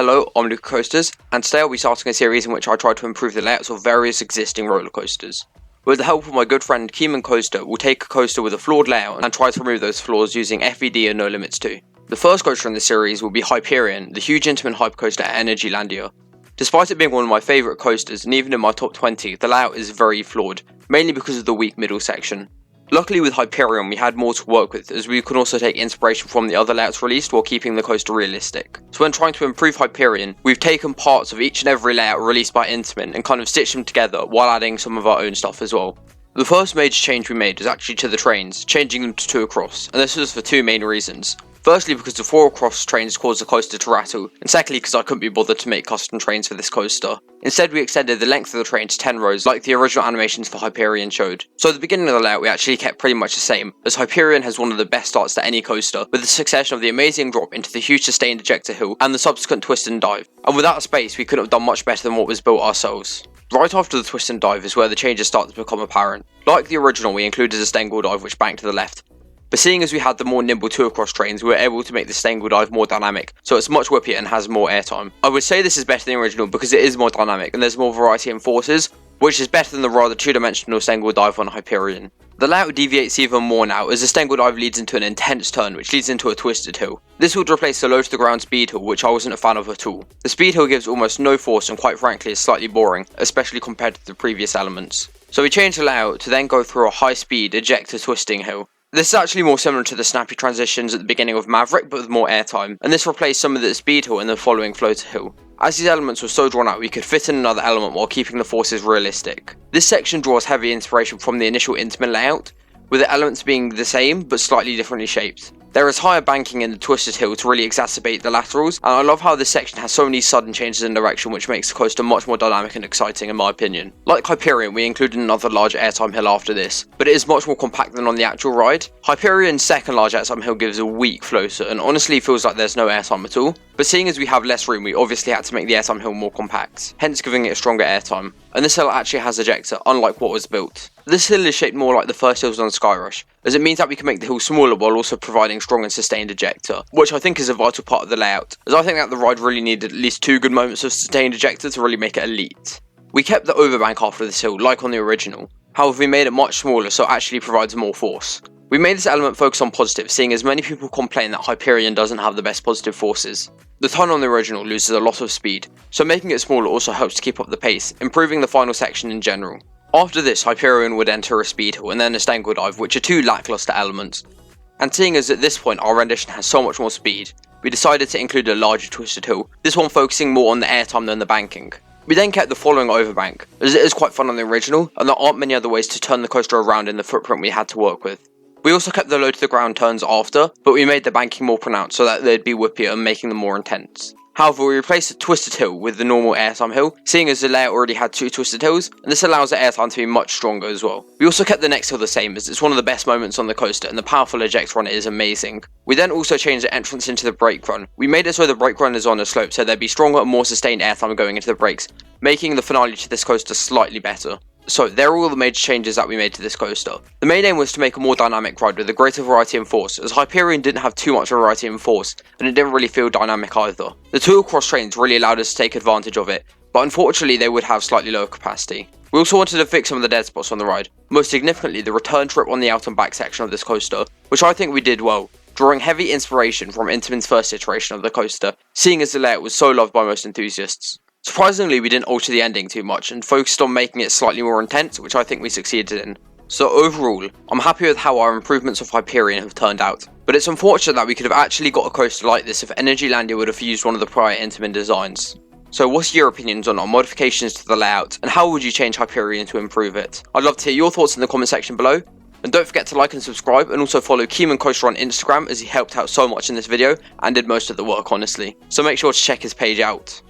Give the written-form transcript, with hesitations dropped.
Hello, I'm Luke Coasters, and today I'll be starting a series in which I try to improve the layouts of various existing roller coasters. With the help of my good friend Keeman Coaster, we'll take a coaster with a flawed layout and try to remove those flaws using FED and no limits too. The first coaster in this series will be Hyperion, the huge Intamin hyper coaster at Energylandia. Despite it being one of my favourite coasters, and even in my top 20, the layout is very flawed, mainly because of the weak middle section. Luckily with Hyperion we had more to work with, as we could also take inspiration from the other layouts released while keeping the coaster realistic. So when trying to improve Hyperion, we've taken parts of each and every layout released by Intamin and kind of stitched them together while adding some of our own stuff as well. The first major change we made was actually to the trains, changing them to 2 across, and this was for 2 main reasons. Firstly because the 4 across trains caused the coaster to rattle, and secondly because I couldn't be bothered to make custom trains for this coaster. Instead we extended the length of the train to 10 rows like the original animations for Hyperion showed. So at the beginning of the layout we actually kept pretty much the same, as Hyperion has one of the best starts to any coaster, with the succession of the amazing drop into the huge sustained ejector hill and the subsequent twist and dive. And without a space we couldn't have done much better than what was built ourselves. Right after the twist and dive is where the changes start to become apparent. Like the original we included a Stengle dive which banked to the left. But seeing as we had the more nimble 2 across trains, we were able to make the Stengle dive more dynamic, so it's much whippier and has more airtime. I would say this is better than the original because it is more dynamic and there's more variety in forces, which is better than the rather 2-dimensional Stengle dive on Hyperion. The layout deviates even more now as the Stengle dive leads into an intense turn which leads into a twisted hill. This would replace the low to the ground speed hill, which I wasn't a fan of at all. The speed hill gives almost no force and quite frankly is slightly boring, especially compared to the previous elements. So we changed the layout to then go through a high speed ejector twisting hill. This is actually more similar to the snappy transitions at the beginning of Maverick but with more airtime, and this replaced some of the speed hill in the following floater hill. As these elements were so drawn out we could fit in another element while keeping the forces realistic. This section draws heavy inspiration from the initial Intamin layout, with the elements being the same but slightly differently shaped. There is higher banking in the twisted hill to really exacerbate the laterals, and I love how this section has so many sudden changes in direction which makes the coaster much more dynamic and exciting in my opinion. Like Hyperion, we included another large airtime hill after this, but it is much more compact than on the actual ride. Hyperion's second large airtime hill gives a weak floater and honestly feels like there's no airtime at all, but seeing as we have less room we obviously had to make the airtime hill more compact, hence giving it a stronger airtime. And this hill actually has ejector, unlike what was built. This hill is shaped more like the first hills on Skyrush, as it means that we can make the hill smaller while also providing strong and sustained ejector, which I think is a vital part of the layout, as I think that the ride really needed at least 2 good moments of sustained ejector to really make it elite. We kept the overbank after this hill, like on the original, however we made it much smaller so it actually provides more force. We made this element focus on positive, seeing as many people complain that Hyperion doesn't have the best positive forces. The turn on the original loses a lot of speed, so making it smaller also helps to keep up the pace, improving the final section in general. After this, Hyperion would enter a speed hill and then a Stengle dive, which are 2 lackluster elements. And seeing as at this point our rendition has so much more speed, we decided to include a larger twisted hill, this one focusing more on the airtime than the banking. We then kept the following overbank, as it is quite fun on the original, and there aren't many other ways to turn the coaster around in the footprint we had to work with. We also kept the low to the ground turns after, but we made the banking more pronounced so that they'd be whippier and making them more intense. However, we replaced the twisted hill with the normal airtime hill, seeing as the layout already had 2 twisted hills, and this allows the airtime to be much stronger as well. We also kept the next hill the same, as it's one of the best moments on the coaster and the powerful ejector on it is amazing. We then also changed the entrance into the brake run. We made it so the brake run is on a slope so there'd be stronger and more sustained airtime going into the brakes, making the finale to this coaster slightly better. So there are all the major changes that we made to this coaster. The main aim was to make a more dynamic ride with a greater variety in force, as Hyperion didn't have too much variety in force, and it didn't really feel dynamic either. The 2 across trains really allowed us to take advantage of it, but unfortunately they would have slightly lower capacity. We also wanted to fix some of the dead spots on the ride, most significantly the return trip on the out and back section of this coaster, which I think we did well, drawing heavy inspiration from Intamin's first iteration of the coaster, seeing as the layout was so loved by most enthusiasts. Surprisingly, we didn't alter the ending too much and focused on making it slightly more intense, which I think we succeeded in. So overall, I'm happy with how our improvements of Hyperion have turned out, but it's unfortunate that we could have actually got a coaster like this if Energylandia would have used one of the prior Intamin designs. So what's your opinions on our modifications to the layout, and how would you change Hyperion to improve it? I'd love to hear your thoughts in the comment section below, and don't forget to like and subscribe, and also follow Keeman Coaster on Instagram as he helped out so much in this video, and did most of the work honestly, so make sure to check his page out.